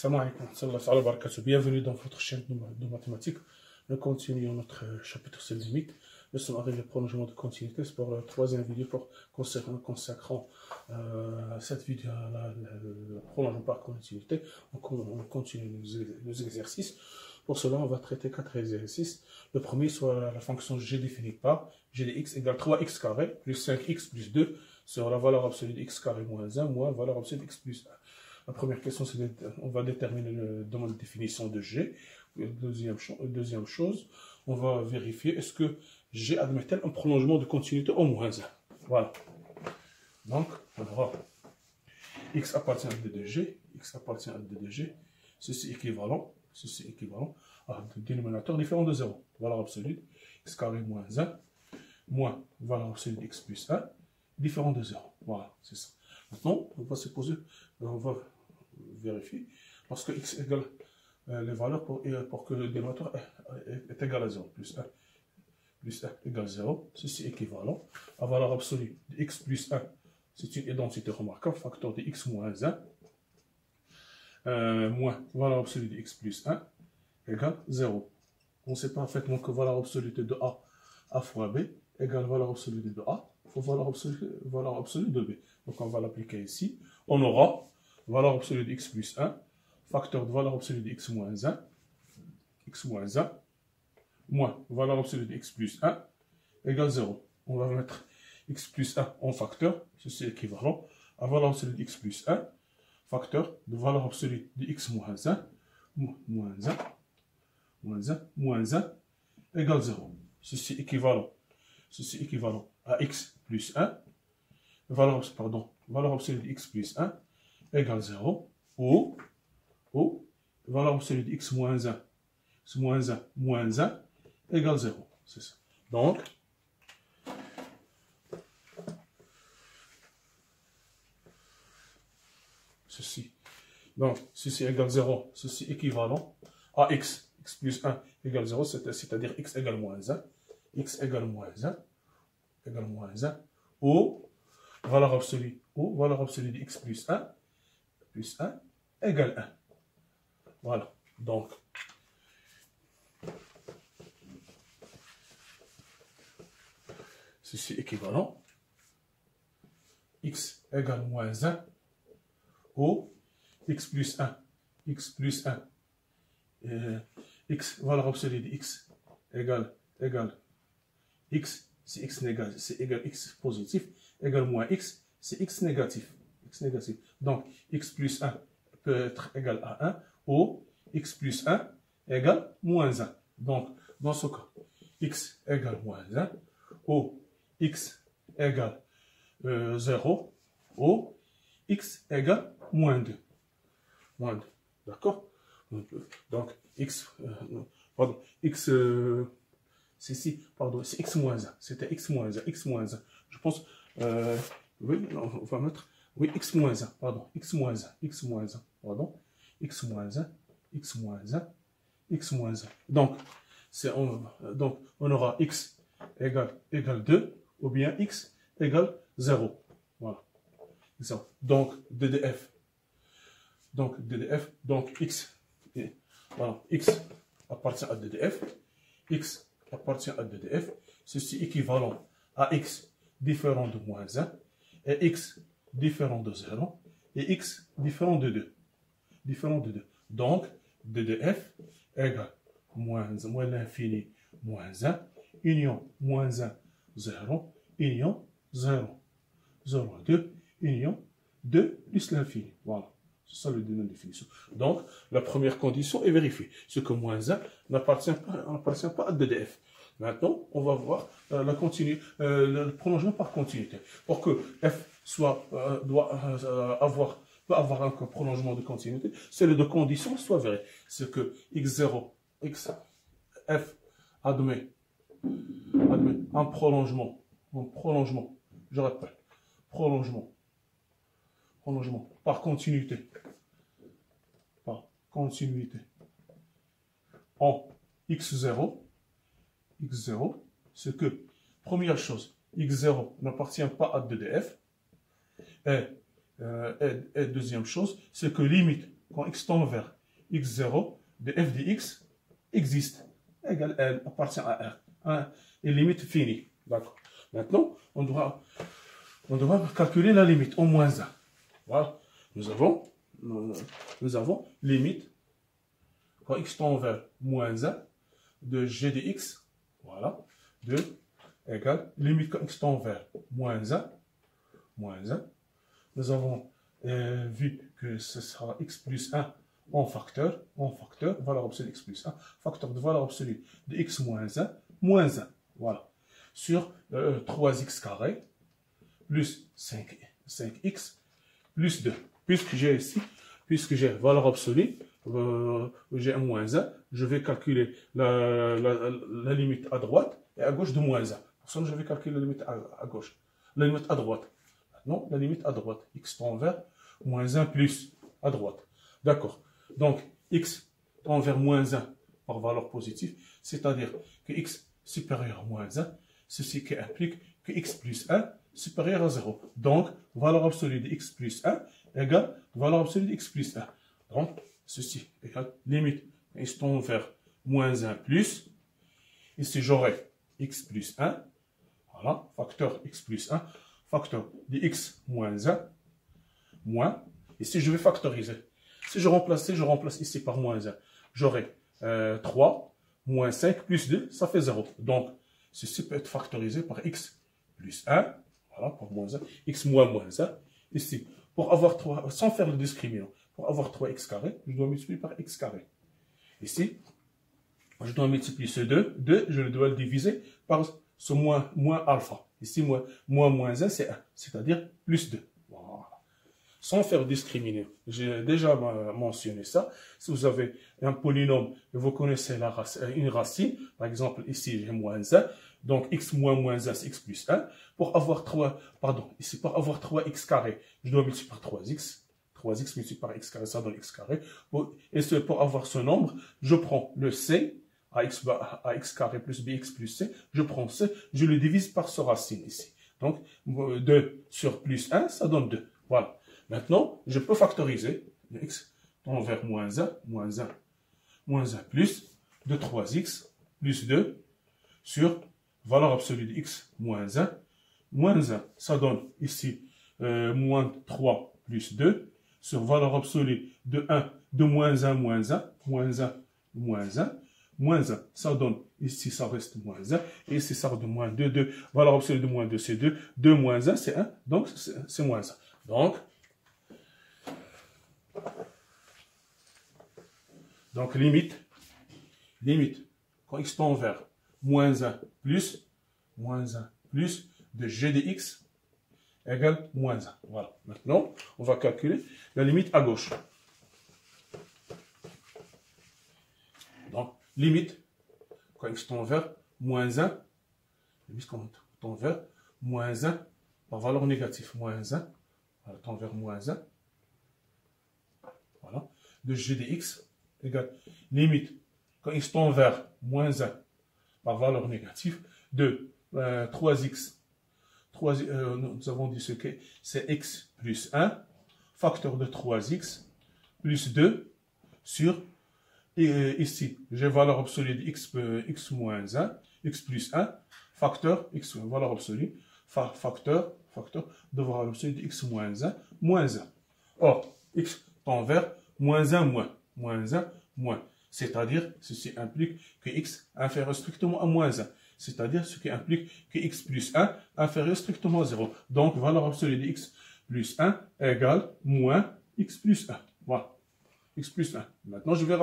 Salam alaikum, salam barakatuh. Bienvenue dans votre chaîne de mathématiques. Nous continuons notre chapitre sur les limites. Nous sommes arrivés au prolongement de continuité. C'est pour la troisième vidéo consacrant cette vidéo à le prolongement par continuité. On continue nos exercices. Pour cela, on va traiter 4 exercices. Le premier, soit la fonction g définie par g de x égale 3x carré plus 5x plus 2 sur la valeur absolue de x carré moins 1 moins la valeur absolue de x plus 1. La première question, c'est on va déterminer le domaine de définition de G. Deuxième chose, on va vérifier est-ce que G admet-elle un prolongement de continuité au moins 1. Voilà. Donc, on aura x appartient à d de G, x appartient à d de G, ceci équivalent à un dénominateur différent de 0. Valeur absolue, x carré moins 1, moins valeur absolue de x plus 1, différent de 0. Voilà, c'est ça. Maintenant, on va se poser, on va vérifier, lorsque x égale les valeurs pour que le dénominateur est égal à 0, plus 1 égale 0, ceci est équivalent à valeur absolue de x plus 1, c'est une identité remarquable, facteur de x moins 1, moins valeur absolue de x plus 1 égale 0. On sait parfaitement que valeur absolue de A fois B égale valeur absolue de A fois valeur absolue de B. Donc on va l'appliquer ici. On aura valeur absolue de x plus 1, facteur de valeur absolue de x moins 1, moins valeur absolue de x plus 1 égale 0. On va mettre x plus 1 en facteur, ceci est équivalent à valeur absolue de x plus 1, facteur de valeur absolue de x moins 1, moins 1 égale 0. Ceci est équivalent à x plus 1, valeur absolue de x plus 1 égale 0, ou valeur absolue de x moins 1, moins 1 égale 0. C'est ça. Donc, ceci égale 0, ceci équivalent à x plus 1 égale 0, c'est-à-dire x égale moins 1, ou valeur absolue de x plus 1 égale 1. Voilà. Donc, ceci est équivalent. X égale moins 1 ou x plus 1, x, valeur absolue de x égale x, c'est x négatif, c'est égal x positif, égale moins x, c'est x négatif. Donc, x plus 1 peut être égal à 1, ou x plus 1 égale moins 1. Donc, dans ce cas, x égale moins 1, ou x égale 0, ou x égale moins 2. D'accord? Donc, c'est x moins 1. C'était x moins 1. Je pense, oui, on va mettre, oui, x moins 1, pardon, x moins 1. Donc, on aura x égale 2, ou bien x égale 0. Voilà. Donc, DDF. Donc, x, voilà, x appartient à DDF. Ceci équivalent à x différent de moins 1, et x différent de 0, et x différent de 2. Donc, DDF égale moins l'infini, moins 1, union moins 1, 0, union 0, 2, union 2 plus l'infini. Voilà. C'est ça le domaine de définition. Donc, la première condition est vérifiée. Ce que moins 1 n'appartient pas à DDF. Maintenant, on va voir le prolongement par continuité. Pour que f peut avoir un prolongement de continuité, c'est les deux conditions soient vraies. C'est que f admet un prolongement, je répète, prolongement par continuité, en x0, c'est que, première chose, x0 n'appartient pas à DDF, et deuxième chose, c'est que limite quand x tend vers x0 de f de x existe, égale L, appartient à R. Hein, et limite finie. D'accord. Maintenant, on doit calculer la limite au moins 1. Voilà. Nous avons limite quand x tend vers moins 1 de g de x, voilà, de égale limite quand x tend vers moins 1. Nous avons vu que ce sera x plus 1 en facteur, valeur absolue x plus 1, facteur de valeur absolue de x moins 1, voilà, sur 3x carré, plus 5x, plus 2. Puisque j'ai valeur absolue, j'ai un moins 1, je vais calculer la limite à droite et à gauche de moins 1. Pour ça, je vais calculer la limite à gauche, la limite à droite. Maintenant, la limite à droite, x tend vers moins 1 plus à droite. D'accord. Donc, x tend vers moins 1 par valeur positive, c'est-à-dire que x supérieur à moins 1, ceci qui implique que x plus 1 supérieur à 0. Donc, valeur absolue de x plus 1 égale valeur absolue de x plus 1. Donc, ceci égale limite x tend vers moins 1 plus. Ici, j'aurai x plus 1. Voilà, facteur x plus 1. Facteur de x moins 1. Moins. Ici, je vais factoriser. Si je remplace ici par moins 1. J'aurai 3 moins 5 plus 2, ça fait 0. Donc, ceci peut être factorisé par x plus 1. Voilà, par moins 1. X moins 1. Ici, pour avoir 3, sans faire le discriminant, pour avoir 3x carré, je dois multiplier par x carré. Ici, je dois multiplier ce 2. 2, je dois le diviser par ce moins alpha. Ici, moins 1, c'est 1. C'est-à-dire plus 2. Voilà. Sans faire discriminer. J'ai déjà mentionné ça. Si vous avez un polynôme et vous connaissez une racine, par exemple, ici, j'ai moins 1. Donc, x moins 1, c'est x plus 1. Pour avoir 3x carré, je dois multiplier par 3x. 3x multiplié par x carré, ça donne x carré. Et pour avoir ce nombre, je prends le c, ax carré plus bx plus c, je prends c, je le divise par ce racine ici. Donc, 2 sur plus 1, ça donne 2. Voilà. Maintenant, je peux factoriser. X tend vers moins 1 plus de 3x plus 2 sur valeur absolue de x moins 1. Moins 1, ça donne ici moins 3 plus 2 sur valeur absolue de 1, de moins 1, moins 1, moins 1, moins 1. Moins 1, ça donne, ici ça reste moins 1, et ici ça donne moins 2, 2, valeur absolue de moins 2, c'est 2, 2 moins 1, c'est 1, donc c'est moins 1. Donc limite, quand x tend vers moins 1 plus de g de x égale moins 1. Voilà. Maintenant, on va calculer la limite à gauche. Donc, limite, quand x tend vers moins 1, limite quand tend vers moins 1 par valeur négative, moins 1, voilà, tend vers moins 1, voilà, de g de x égale limite, quand x tend vers moins 1 par valeur négative, de 3x, nous avons dit ce que c'est x plus 1, facteur de 3x, plus 2, sur, et ici, j'ai valeur absolue de x moins 1, x plus 1, facteur, x, valeur absolue, facteur de valeur absolue de x moins 1, moins 1. Or, x tend vers moins 1, moins. C'est-à-dire, ceci implique que x inférieur strictement à moins 1. C'est-à-dire, ce qui implique que x plus 1 inférieur strictement à 0. Donc, valeur absolue de x plus 1 égale moins x plus 1. Voilà. X plus 1. Maintenant, je vais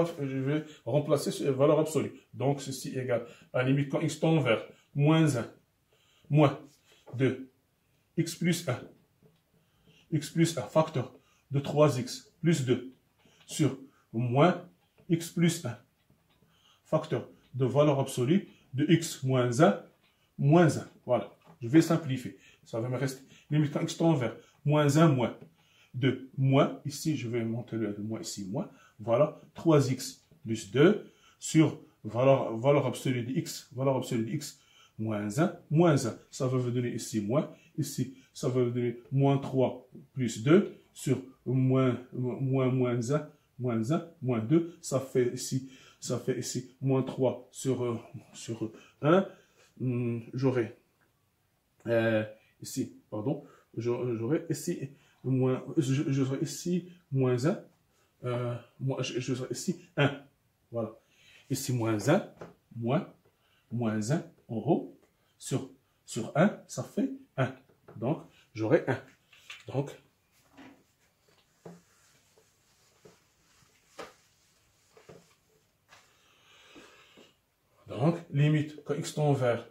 remplacer cette valeur absolue. Donc, ceci égale à la limite quand x tend vers moins 1, moins de x plus 1. X plus 1, facteur de 3x plus 2 sur moins x plus 1. Facteur de valeur absolue de x moins 1, moins 1. Voilà. Je vais simplifier. Ça va me rester limite quand x tend vers moins 1, moins. De moins, ici, je vais monter le moins ici, moins. Voilà. 3x plus 2 sur valeur absolue de x moins 1, moins 1. Ça va vous donner ici moins. Ici, ça va vous donner moins 3 plus 2 sur moins 1, moins 1, moins 2, ça fait ici moins 3 sur 1. J'aurai ici, pardon, j'aurai ici moins 1. J'aurai ici 1. Voilà. Ici moins 1, moins 1 en haut, sur 1, ça fait 1. Donc, j'aurai 1. Donc, limite quand x tend vers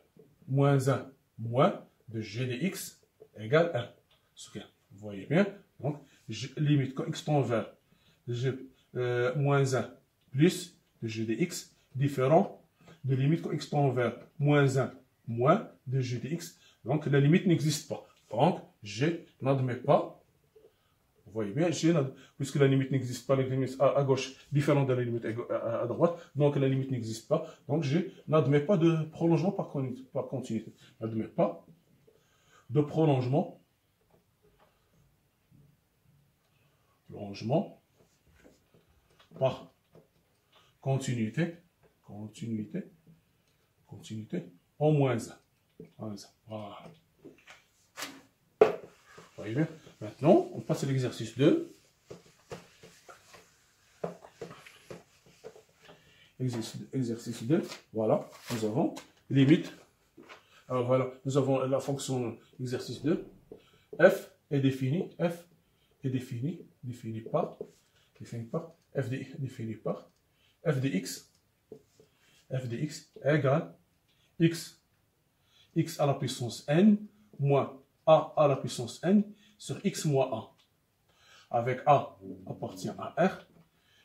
moins 1, moins de g de x égale 1. Vous voyez bien. Donc, limite quand x tend vers moins 1 plus de g de x différent de limite quand x tend vers moins 1 moins de g de x. Donc, la limite n'existe pas. Donc, g n'admet pas. Vous voyez bien, puisque la limite n'existe pas, la limite à gauche différente de la limite à droite, donc la limite n'existe pas. Donc, G n'admet pas de prolongement par continuité. N'admet pas de prolongement par continuité en moins 1. Voilà. Vous voyez bien. Maintenant, on passe à l'exercice 2. Exercice 2, voilà, nous avons limite. Alors voilà, nous avons la fonction exercice 2. F est définie par f de x égale x à la puissance n moins a à la puissance n sur x moins a. Avec a appartient à r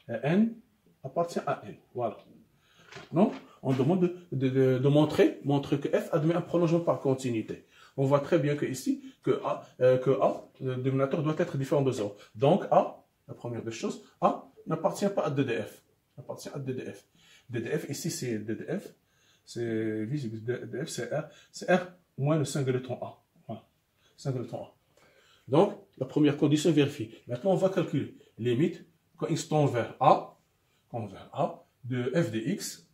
et n appartient à n. Voilà. Maintenant, on demande de montrer que f admet un prolongement par continuité. On voit très bien que ici, que le dénominateur doit être différent de 0. Donc a, la première des choses, a n'appartient pas à DDF. Appartient à DDF. DDF, ici c'est DDF, c'est visible, DDF c'est R moins le singleton A. Voilà. Singleton A. Donc, la première condition vérifie. Maintenant, on va calculer limite quand x tend vers A, de f de x,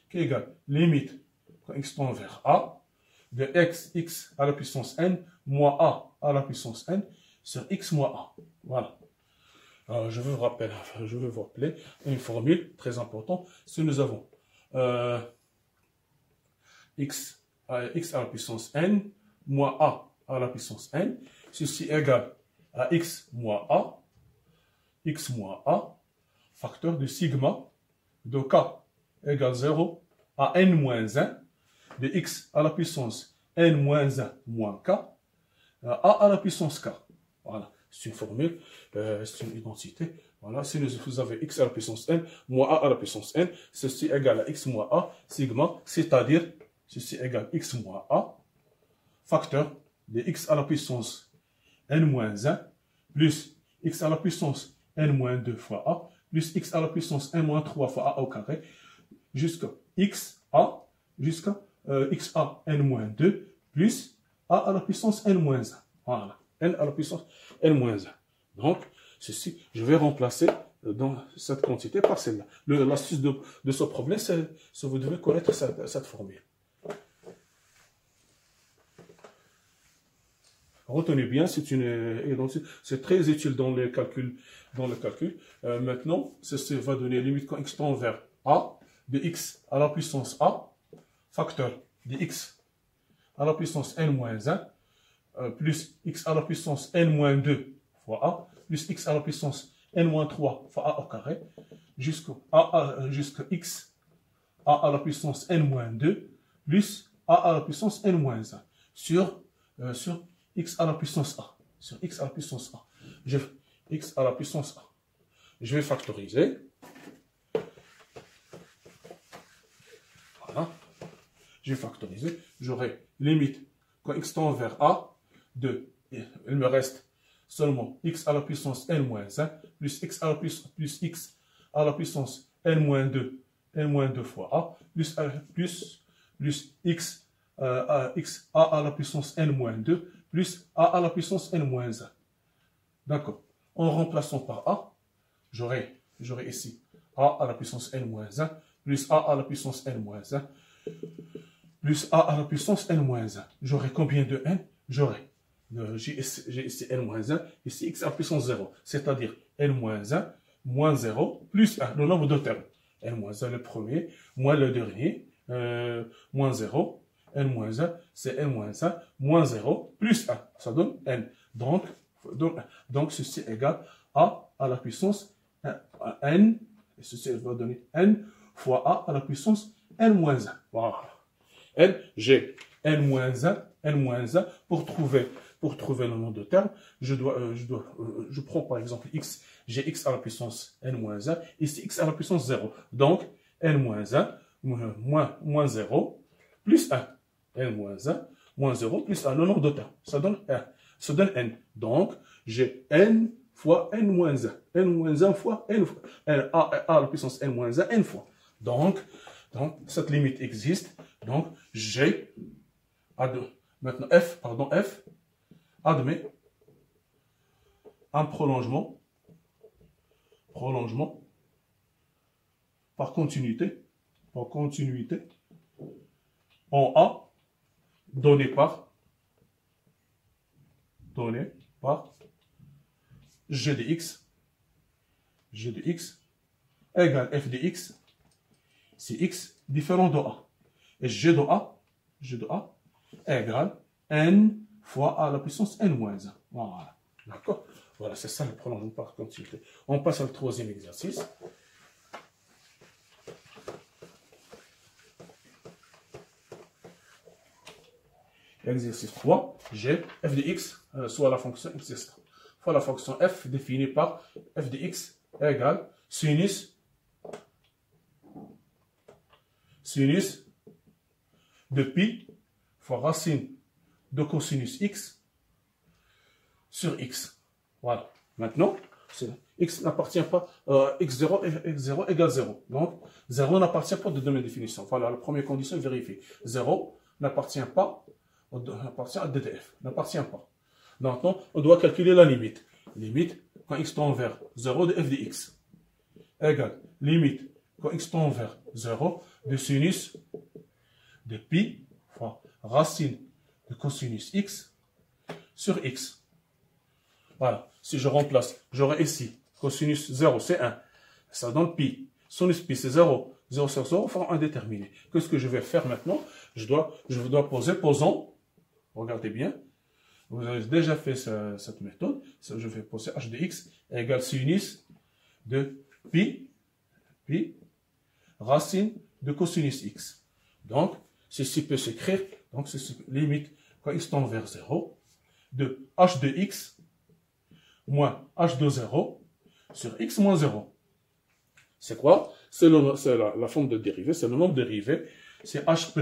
qui est égal limite quand x tend vers A, de x à la puissance n, moins a à la puissance n, sur x moins a. Voilà. Alors, je veux vous rappeler une formule très importante. Si nous avons x à la puissance n, moins a à la puissance n, ceci est égal à x moins a, facteur de sigma de k égale 0 à n moins 1, de x à la puissance n moins 1 moins k, a à la puissance k. Voilà, c'est une formule, c'est une identité. Voilà, si vous avez x à la puissance n, moins a à la puissance n, ceci est égal à x moins a, sigma, c'est-à-dire, ceci est égal à x moins a, facteur de x à la puissance n-1 plus x à la puissance n-2 fois a plus x à la puissance n-3 fois a au carré jusqu'à xa n-2 plus a à la puissance n-1. Voilà, n à la puissance n-1. Donc, ceci, je vais remplacer dans cette quantité par celle-là. L'astuce de ce problème, c'est que vous devez connaître cette formule. Retenez bien, c'est très utile dans le calcul. Maintenant, ceci va donner limite quand x tend vers a, de x à la puissance a, facteur de x à la puissance n-1, plus x à la puissance n-2 fois a, plus x à la puissance n-3 fois a au carré, jusqu'à x a à la puissance n-2, plus a à la puissance n-1, sur x à la puissance a. Sur x à la puissance a. X à la puissance a. Je vais factoriser. Voilà. Je vais factoriser. J'aurai limite quand x tend vers a de, il me reste seulement x à la puissance n-1 plus x à la puissance n-2 fois a plus x a à la puissance n-2 plus a à la puissance n-1. D'accord. En remplaçant par a, j'aurai j'aurai ici a à la puissance n moins 1, plus a à la puissance n moins 1, plus a à la puissance n moins 1. J'aurai combien de n? J'aurai, j'ai ici n moins 1, ici x à la puissance 0, c'est-à-dire n moins 1, moins 0, plus 1, le nombre de termes. n moins 1 le premier, moins le dernier, moins 0, n moins 1, c'est n moins 1, moins 0, plus 1, ça donne n. Donc ceci égale a à la puissance n, et ceci va donner n fois a à la puissance n moins 1. Voilà. N, j'ai n moins 1, pour trouver le nombre de termes, je prends par exemple x, j'ai x à la puissance n moins 1, ici x à la puissance 0. Donc, n moins 1, moins 0, plus 1. n moins 1, moins 0, plus 1, le nombre de termes. Ça donne 1. Ça donne n. Donc, j'ai n fois n moins 1. n moins 1 fois n fois. A à la puissance n moins 1, n fois. Donc, cette limite existe. Donc, j'ai, maintenant f admet un prolongement par continuité en A donné par g de x égale f de x, c'est x différent de A. Et g de A égale n fois a à la puissance n moins 1. Voilà. D'accord? Voilà, c'est ça le prolongement par continuité. On passe au troisième exercice. Exercice 3, j'ai f de x, soit la fonction x', fois la fonction f définie par f de x égale sinus de pi fois racine de cosinus x sur x. Voilà. Maintenant, x n'appartient pas, x0 égale 0. Donc, 0 n'appartient pas de domaine de définition. Voilà, la première condition est vérifiée. 0 n'appartient pas à DDF. N'appartient pas. Maintenant, on doit calculer la limite. Limite, quand x tend vers 0 de f de x égale limite, quand x tend vers 0, de sinus de pi fois racine de cosinus x sur x. Voilà. Si je remplace, j'aurai ici cosinus 0, c'est 1. Ça donne pi. Sinus pi, c'est 0. 0 sur 0 font indéterminé. Qu'est-ce que je vais faire maintenant? Je dois posons. Regardez bien. Vous avez déjà fait cette méthode. Je vais poser h de x égale sinus de pi racine de cosinus x. Donc, ceci peut s'écrire. Donc, ceci limite quand x tend vers 0 de h de x moins h de 0 sur x moins 0. C'est quoi? C'est la forme de dérivée, c'est le nombre dérivé. C'est h'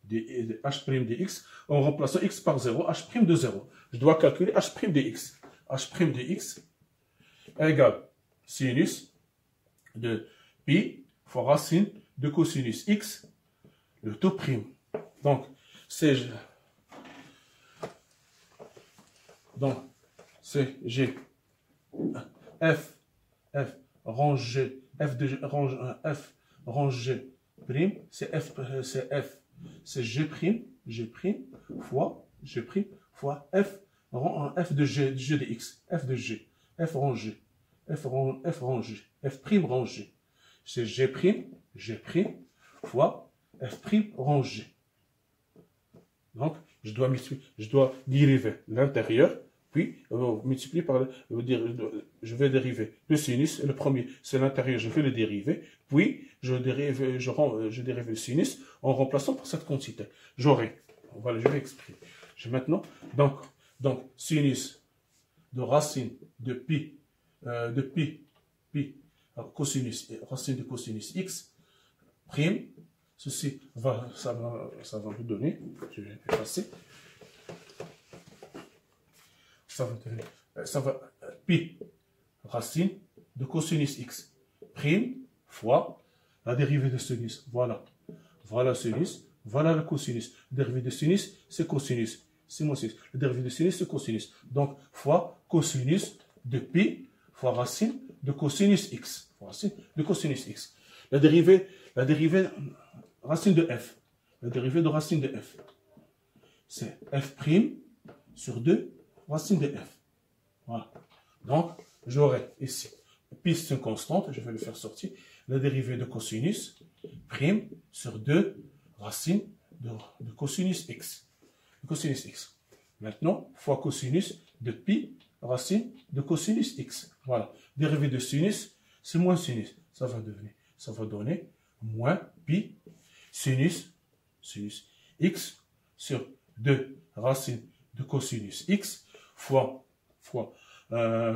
de x en remplaçant x par 0, h' de 0. Je dois calculer h' de x. H' de x égale sinus de pi fois racine de cosinus x, le tout prime. Donc, c'est G f rangé f de range G prime, c'est c'est G prime fois f de G de x, f de G, f rangé, f prime rangé. C'est G prime fois f prime rangé. Donc, je dois dériver l'intérieur, puis multiplier par je vais dériver le sinus, le premier, c'est l'intérieur, je vais le dériver, puis je dérive le sinus en remplaçant par cette quantité. Voilà, je vais exprimer. Maintenant, donc, sinus de racine de pi, cosinus, racine de cosinus x, prime, ceci ça va vous donner, je vais effacer, ça va pi racine de cosinus x prime fois la dérivée de sinus. Voilà sinus, voilà le cosinus. La dérivée de sinus, c'est cosinus. C'est mon sinus. La dérivée de sinus, c'est cosinus. Donc, fois cosinus de pi fois racine de cosinus x. Fois racine de cosinus x. La dérivée racine de f. La dérivée de racine de f. C'est f' sur 2 racine de f. Voilà. Donc, j'aurai ici, pi c'est une constante, je vais le faire sortir, la dérivée de cosinus prime sur 2 racine de cosinus x. Cosinus x. Maintenant, fois cosinus de pi racine de cosinus x. Voilà. Dérivée de sinus, c'est moins sinus. Ça va donner moins pi sinus x sur 2 racine de cosinus x fois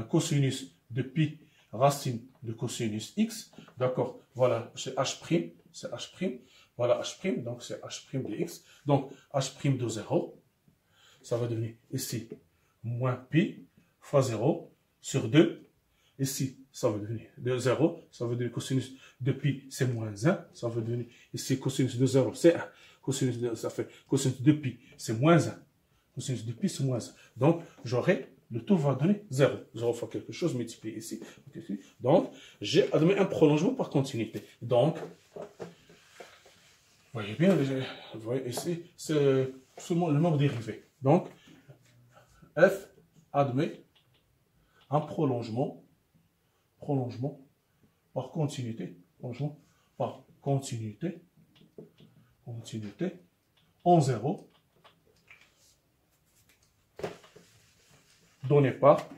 cosinus de pi racine de cosinus x. D'accord. Voilà, c'est h'. C'est h'. Voilà h'. Donc, c'est h' de x. Donc, h' de 0. Ça va devenir ici moins pi fois 0 sur 2. Ici, ça va devenir de 0. Ça va devenir cosinus de pi, c'est moins 1. Ça va devenir ici cosinus de 0, c'est 1. Ça fait cosinus de pi, c'est moins 1. Cosinus de pi, c'est moins 1. Donc, le tout va donner 0. 0 fois quelque chose multiplié ici. Donc, j'ai admis un prolongement par continuité. Donc, vous voyez bien, vous voyez ici, c'est seulement le nombre dérivé. Donc, f admet un prolongement par continuité, en 0, donné par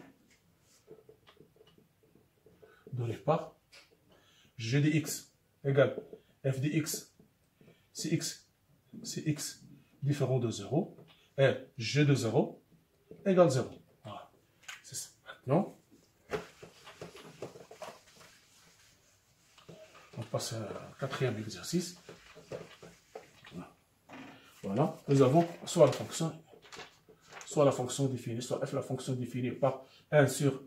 g de x égale f de x, c'est x différent de 0, et g de 0 égale 0. Voilà. C'est ça. Maintenant, on passe au quatrième exercice. Voilà. Nous avons soit la fonction définie, soit f la fonction définie par 1 sur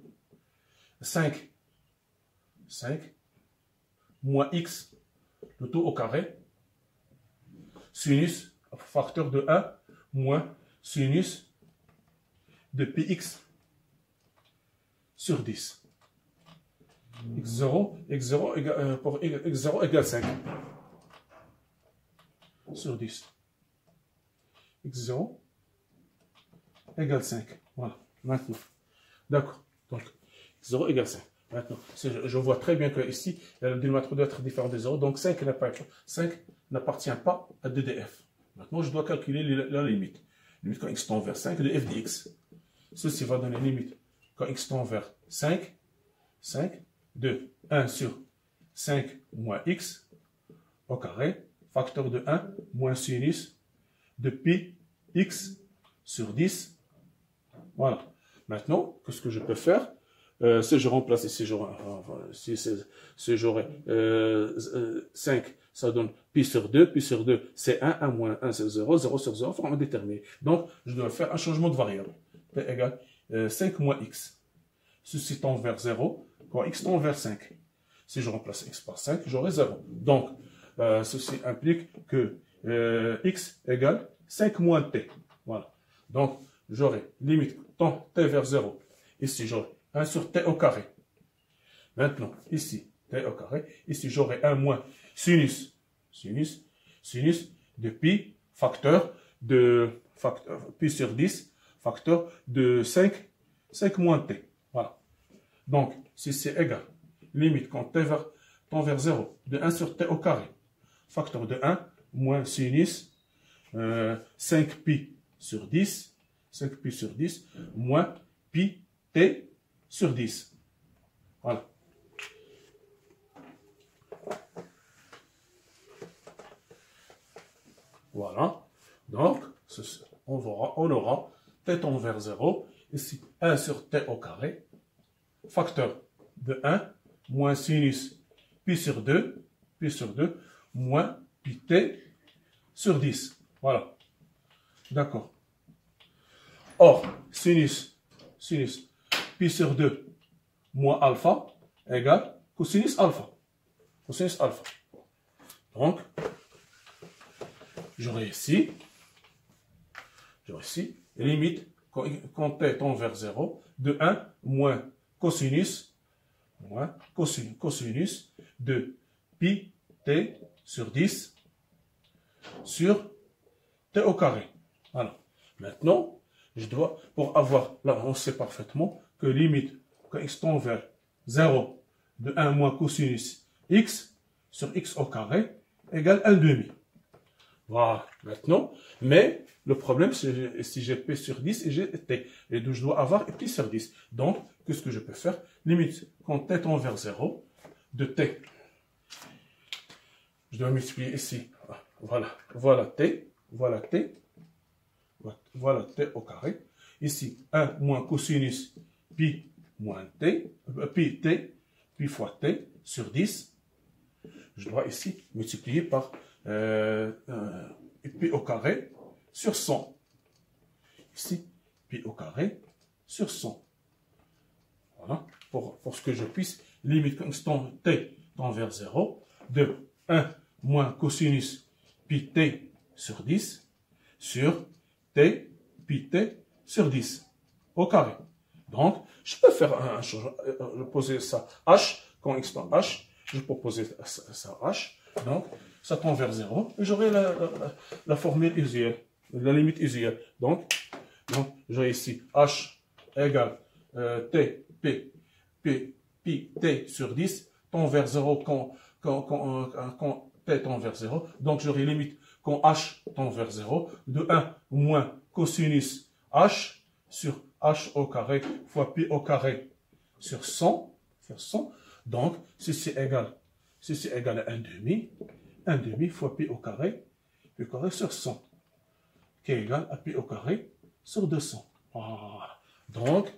5 moins x, le tout au carré, sinus, facteur de 1, moins sinus de px sur 10. x0 égale 5 sur 10. x0 égale 5. Voilà, maintenant. D'accord. Donc, x0 égale 5. Maintenant, je vois très bien que ici, le dénominateur doit être différent de 0. Donc, 5 n'appartient pas à 2df. Maintenant, je dois calculer la limite. Limite quand x tend vers 5 de f de x. Ceci va donner limite quand x tend vers 5 de 1 sur 5 moins x au carré, facteur de 1 moins sinus de pi x sur 10. Voilà. Maintenant, qu'est-ce que je peux faire? Si je remplace ici, si j'aurais 5, ça donne pi sur 2 c'est 1, 1 moins 1 c'est 0, 0 sur 0, forme indéterminée. Donc, je dois faire un changement de variable. P égale 5 moins x. Ceci tend vers 0, quand x tend vers 5. Si je remplace x par 5, j'aurai 0. Donc, ceci implique que x égale 5 moins t. Voilà. Donc, j'aurai limite tend t vers 0. Ici, j'aurai 1 sur t au carré. Maintenant, ici, t au carré. Ici, j'aurai 1 moins sinus de pi, pi sur 10, facteur de 5 moins t. Voilà. Donc, si c'est égal, limite quand t tend vers 0, de 1 sur t au carré, facteur de 1 moins sinus 5 pi sur 10, moins pi t sur 10. Voilà. Voilà. Donc, on aura t tend vers 0, ici 1 sur t au carré, facteur de 1, moins sinus pi sur 2, moins pi t sur 10. Voilà. D'accord. Or, sinus pi sur 2 moins alpha égale cosinus alpha. Donc, j'aurai ici, limite, quand t tend vers 0, de 1 moins cosinus moins cosinus de pi t sur 10 sur t au carré. Alors, maintenant, je dois, pour avoir, là on sait parfaitement que limite quand x tend vers 0 de 1 moins cosinus x sur x au carré égale 1,5. Voilà, maintenant, mais le problème c'est si j'ai p sur 10 et j'ai t, et donc je dois avoir pi sur 10. Donc, qu'est-ce que je peux faire? Limite, quand t tend vers 0, de t, je dois multiplier ici, voilà t, voilà t au carré. Ici, 1 moins cosinus pi moins t, pi fois t sur 10. Je dois ici multiplier par pi au carré sur 100. Ici, pi au carré sur 100. Voilà, pour ce que je puisse, limite constant t tend vers 0, de 1 moins cosinus pi t sur 10 sur t, pi t sur 10 au carré. Donc, je peux faire poser ça h, quand x tend h, je peux poser ça h, donc ça tend vers 0, et j'aurai la formule usuelle, la limite usuelle. Donc j'aurai ici h égale t, pi t sur 10 tend vers 0 quand t tend vers 0. Donc j'aurai limite quand h tend vers 0 de 1 moins cosinus h sur h au carré fois pi au carré sur 100. Donc ceci égale à 1,5 fois pi au carré sur 100, qui est égal à pi au carré sur 200. Voilà. Donc,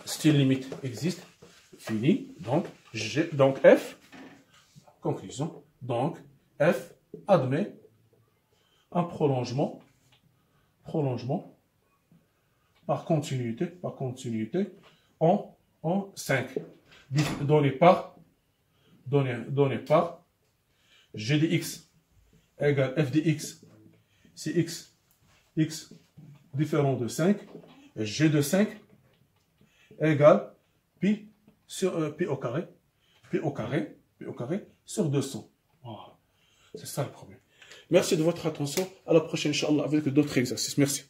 si une limite existe, fini. Donc, f, conclusion, donc f admet un prolongement par continuité en 5, donné par g de x égale f de x, c'est x différent de 5, et g de 5 égale pi au carré sur 200. Voilà. C'est ça le problème. Merci de votre attention. À la prochaine, Inch'Allah, avec d'autres exercices. Merci.